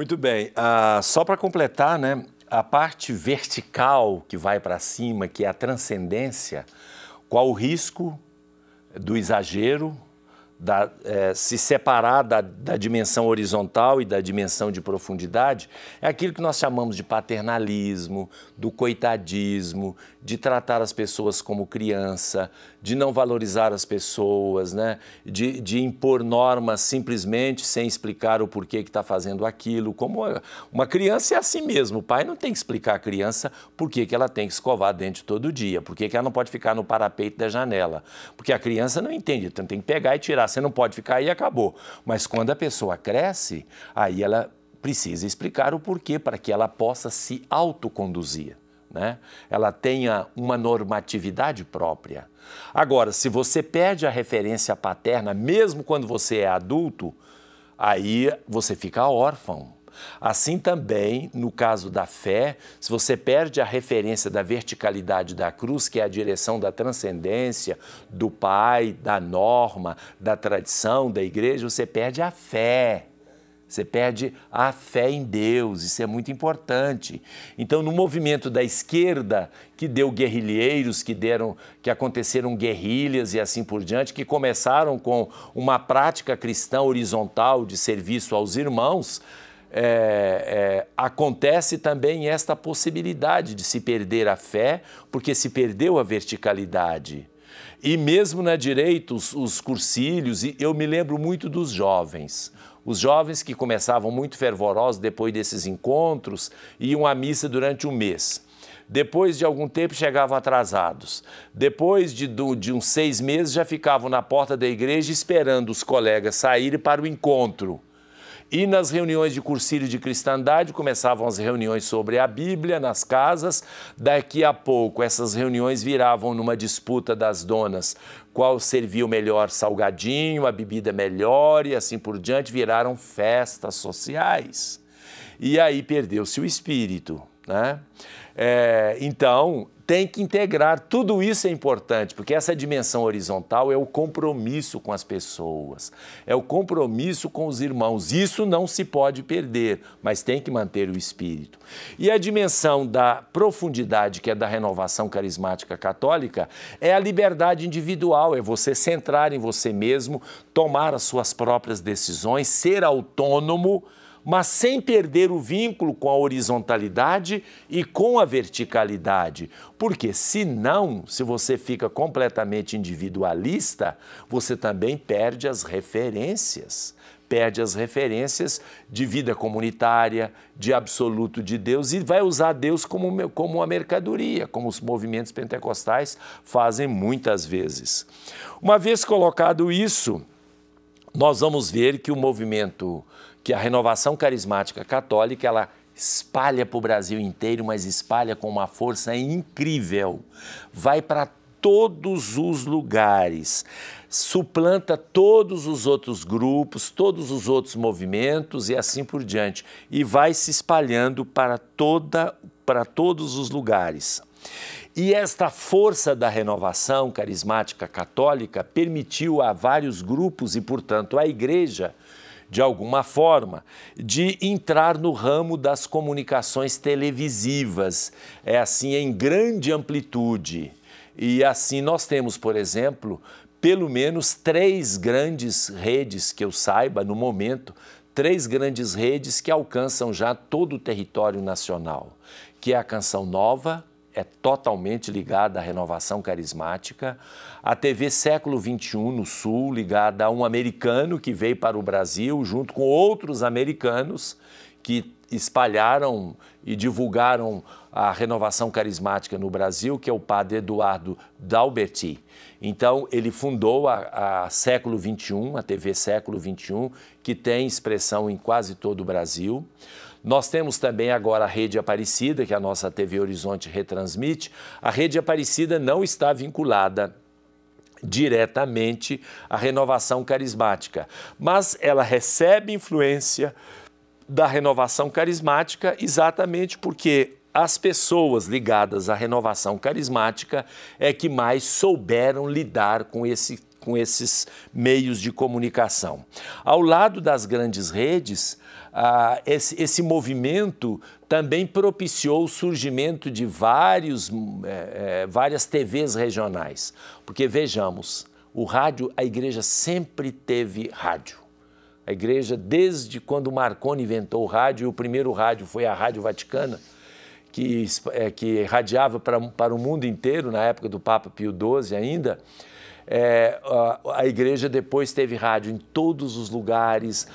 Muito bem. Só para completar, né? A parte vertical que vai para cima, que é a transcendência, qual o risco do exagero, se separar da dimensão horizontal e da dimensão de profundidade, é aquilo que nós chamamos de paternalismo, do coitadismo, de tratar as pessoas como criança, de não valorizar as pessoas, né? de impor normas simplesmente sem explicar o porquê que está fazendo aquilo. Como uma criança é assim mesmo, o pai não tem que explicar à criança por que ela tem que escovar dente todo dia, por que ela não pode ficar no parapeito da janela, porque a criança não entende, então tem que pegar e tirar. Você não pode ficar aí e acabou. Mas quando a pessoa cresce, aí ela precisa explicar o porquê para que ela possa se autoconduzir, né? Ela tenha uma normatividade própria. Agora, se você perde a referência paterna, mesmo quando você é adulto, aí você fica órfão. Assim também, no caso da fé, se você perde a referência da verticalidade da cruz, que é a direção da transcendência, do Pai, da norma, da tradição, da igreja, você perde a fé. Você perde a fé em Deus, isso é muito importante. Então, no movimento da esquerda, que deu guerrilheiros, que aconteceram guerrilhas e assim por diante, que começaram com uma prática cristã horizontal de serviço aos irmãos, acontece também esta possibilidade de se perder a fé, porque se perdeu a verticalidade. E mesmo na direita, os cursilhos, e eu me lembro muito dos jovens. Os jovens que começavam muito fervorosos depois desses encontros, iam à missa durante um mês. Depois de algum tempo chegavam atrasados. Depois de uns 6 meses já ficavam na porta da igreja esperando os colegas saírem para o encontro. E nas reuniões de cursilho de cristandade, começavam as reuniões sobre a Bíblia nas casas. Daqui a pouco, essas reuniões viravam numa disputa das donas. Qual servia o melhor salgadinho, a bebida melhor e assim por diante, viraram festas sociais. E aí perdeu-se o espírito, né? Então, tem que integrar, tudo isso é importante, porque essa dimensão horizontal é o compromisso com as pessoas, é o compromisso com os irmãos. Isso não se pode perder, mas tem que manter o espírito. E a dimensão da profundidade, que é da renovação carismática católica, é a liberdade individual, é você centrar em você mesmo, tomar as suas próprias decisões, ser autônomo, mas sem perder o vínculo com a horizontalidade e com a verticalidade. Porque senão, se você fica completamente individualista, você também perde as referências. Perde as referências de vida comunitária, de absoluto de Deus, e vai usar Deus como uma mercadoria, como os movimentos pentecostais fazem muitas vezes. Uma vez colocado isso, nós vamos ver que que a renovação carismática católica, ela espalha para o Brasil inteiro, mas espalha com uma força incrível. Vai para todos os lugares, suplanta todos os outros grupos, todos os outros movimentos e assim por diante. E vai se espalhando para todos os lugares. E esta força da renovação carismática católica permitiu a vários grupos e, portanto, à Igreja, de alguma forma, de entrar no ramo das comunicações televisivas, assim, em grande amplitude. E assim nós temos, por exemplo, pelo menos 3 grandes redes, que eu saiba, no momento, 3 grandes redes que alcançam já todo o território nacional, que é a Canção Nova, é totalmente ligada à renovação carismática, a TV Século XXI no Sul, ligada a um americano que veio para o Brasil, junto com outros americanos que espalharam e divulgaram a renovação carismática no Brasil, que é o padre Eduardo Dalberti. Então, ele fundou a Século XXI, a TV Século XXI, que tem expressão em quase todo o Brasil. Nós temos também agora a Rede Aparecida, que a nossa TV Horizonte retransmite. A Rede Aparecida não está vinculada diretamente à renovação carismática, mas ela recebe influência da renovação carismática exatamente porque as pessoas ligadas à renovação carismática é que mais souberam lidar com com esses meios de comunicação. Ao lado das grandes redes, esse movimento também propiciou o surgimento de várias TVs regionais. Porque, vejamos, o rádio, a igreja sempre teve rádio. A igreja, desde quando Marconi inventou o rádio, e o primeiro rádio foi a Rádio Vaticana, que radiava para o mundo inteiro, na época do Papa Pio XII ainda, a igreja depois teve rádio em todos os lugares,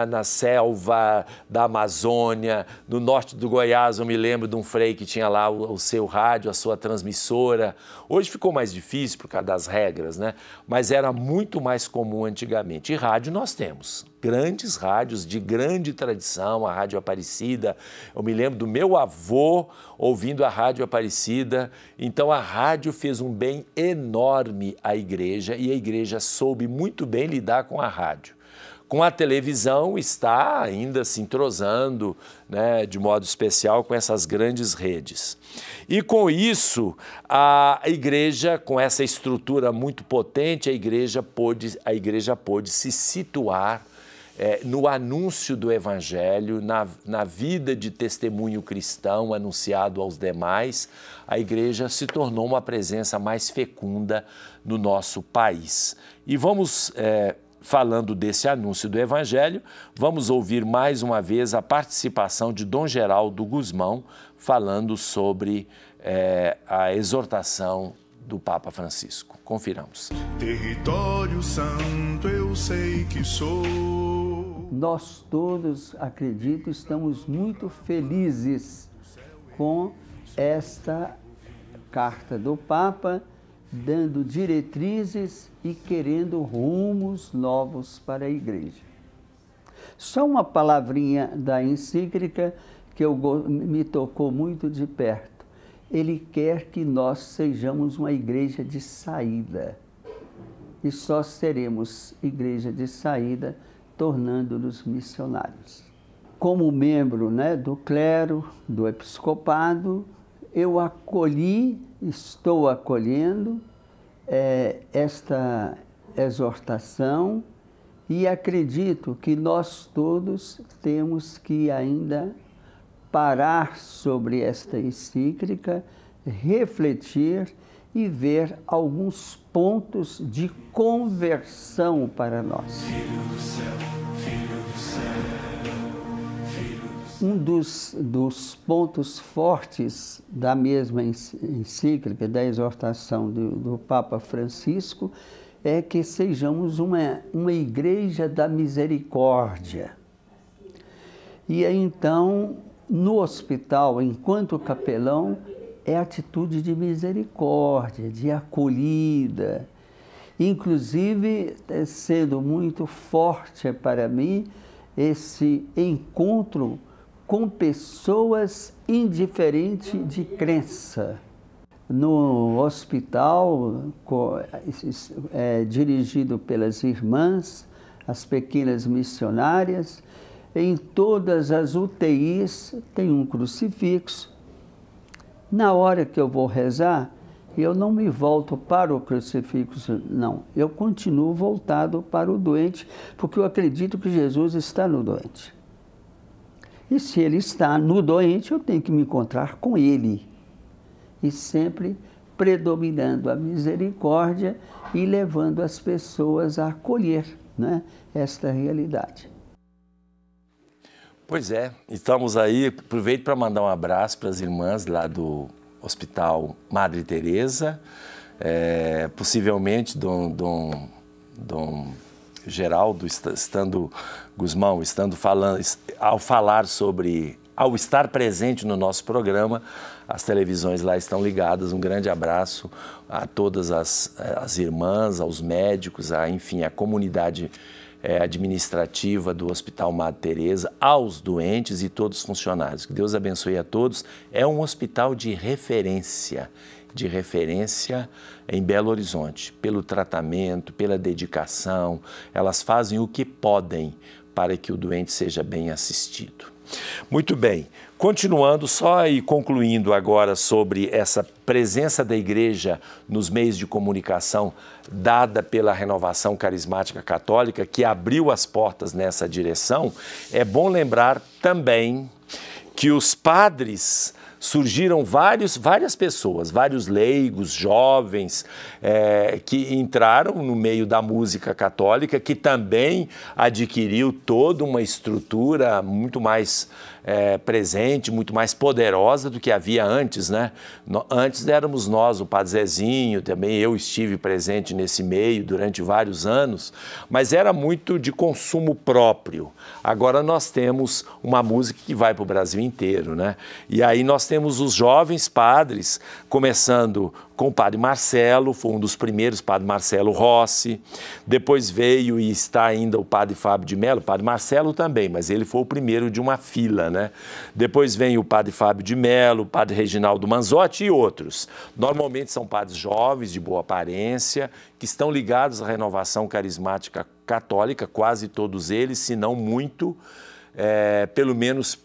na selva da Amazônia, no norte do Goiás. Eu me lembro de um frei que tinha lá o seu rádio, a sua transmissora. Hoje ficou mais difícil por causa das regras, né? Mas era muito mais comum antigamente. E rádio nós temos grandes rádios de grande tradição, a Rádio Aparecida. Eu me lembro do meu avô ouvindo a Rádio Aparecida. Então a rádio fez um bem enorme à igreja e a igreja soube muito bem lidar com a rádio. Com a televisão está ainda se entrosando, né, de modo especial com essas grandes redes. E com isso, a igreja, com essa estrutura muito potente, a igreja pôde se situar no anúncio do Evangelho, na vida de testemunho cristão anunciado aos demais. A igreja se tornou uma presença mais fecunda no nosso país. E vamos, falando desse anúncio do Evangelho, vamos ouvir mais uma vez a participação de Dom Geraldo Guzmão, falando sobre a exortação do Papa Francisco. Confiramos. Território santo, eu sei que sou. Nós todos, acredito, estamos muito felizes com esta carta do Papa, dando diretrizes e querendo rumos novos para a Igreja. Só uma palavrinha da encíclica que me tocou muito de perto. Ele quer que nós sejamos uma igreja de saída. E só seremos igreja de saída tornando-nos missionários. Como membro, né, do clero, do episcopado, eu acolhi, estou acolhendo esta exortação e acredito que nós todos temos que ainda parar sobre esta encíclica, refletir e ver alguns pontos de conversão para nós. Um dos pontos fortes da mesma encíclica, da exortação do Papa Francisco, é que sejamos uma igreja da misericórdia. E então, no hospital, enquanto capelão, é atitude de misericórdia, de acolhida. Inclusive, sendo muito forte para mim esse encontro com pessoas indiferentes de crença. No hospital, dirigido pelas irmãs, as pequenas missionárias, em todas as UTIs tem um crucifixo. Na hora que eu vou rezar, eu não me volto para o crucifixo, não. Eu continuo voltado para o doente, porque eu acredito que Jesus está no doente. E se ele está no doente, eu tenho que me encontrar com ele. E sempre predominando a misericórdia e levando as pessoas a acolher, né, esta realidade. Pois é, estamos aí, aproveito para mandar um abraço para as irmãs lá do Hospital Madre Teresa, possivelmente Dom Geraldo Guzmão, ao estar presente no nosso programa, as televisões lá estão ligadas. Um grande abraço a todas as irmãs, aos médicos, enfim, a comunidade administrativa do Hospital Madre Teresa, aos doentes e todos os funcionários. Que Deus abençoe a todos. É um hospital de referência em Belo Horizonte, pelo tratamento, pela dedicação. Elas fazem o que podem para que o doente seja bem assistido. Muito bem. Continuando só e concluindo agora sobre essa presença da igreja nos meios de comunicação dada pela Renovação Carismática Católica, que abriu as portas nessa direção, é bom lembrar também que os padres surgiram várias pessoas, vários leigos, jovens, que entraram no meio da música católica, que também adquiriu toda uma estrutura muito mais presente, muito mais poderosa do que havia antes, né? Antes éramos nós, o Padre Zezinho, também eu estive presente nesse meio durante vários anos, mas era muito de consumo próprio. Agora nós temos uma música que vai para o Brasil inteiro, né? E aí nós temos os jovens padres, começando com o Padre Marcelo, foi um dos primeiros, Padre Marcelo Rossi, depois veio e está ainda o Padre Fábio de Mello, o Padre Marcelo também, mas ele foi o primeiro de uma fila, né? Depois vem o Padre Fábio de Mello, o Padre Reginaldo Manzotti e outros. Normalmente são padres jovens, de boa aparência, que estão ligados à Renovação Carismática Católica, quase todos eles, se não muito, pelo menos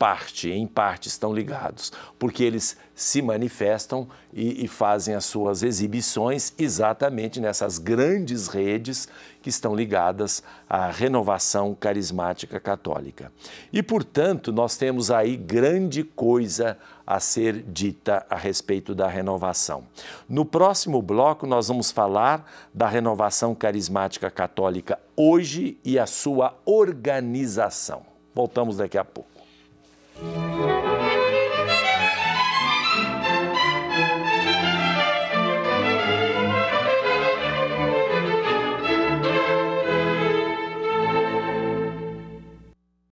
em parte estão ligados, porque eles se manifestam e fazem as suas exibições exatamente nessas grandes redes que estão ligadas à Renovação Carismática Católica. E, portanto, nós temos aí grande coisa a ser dita a respeito da renovação. No próximo bloco, nós vamos falar da Renovação Carismática Católica hoje e a sua organização. Voltamos daqui a pouco.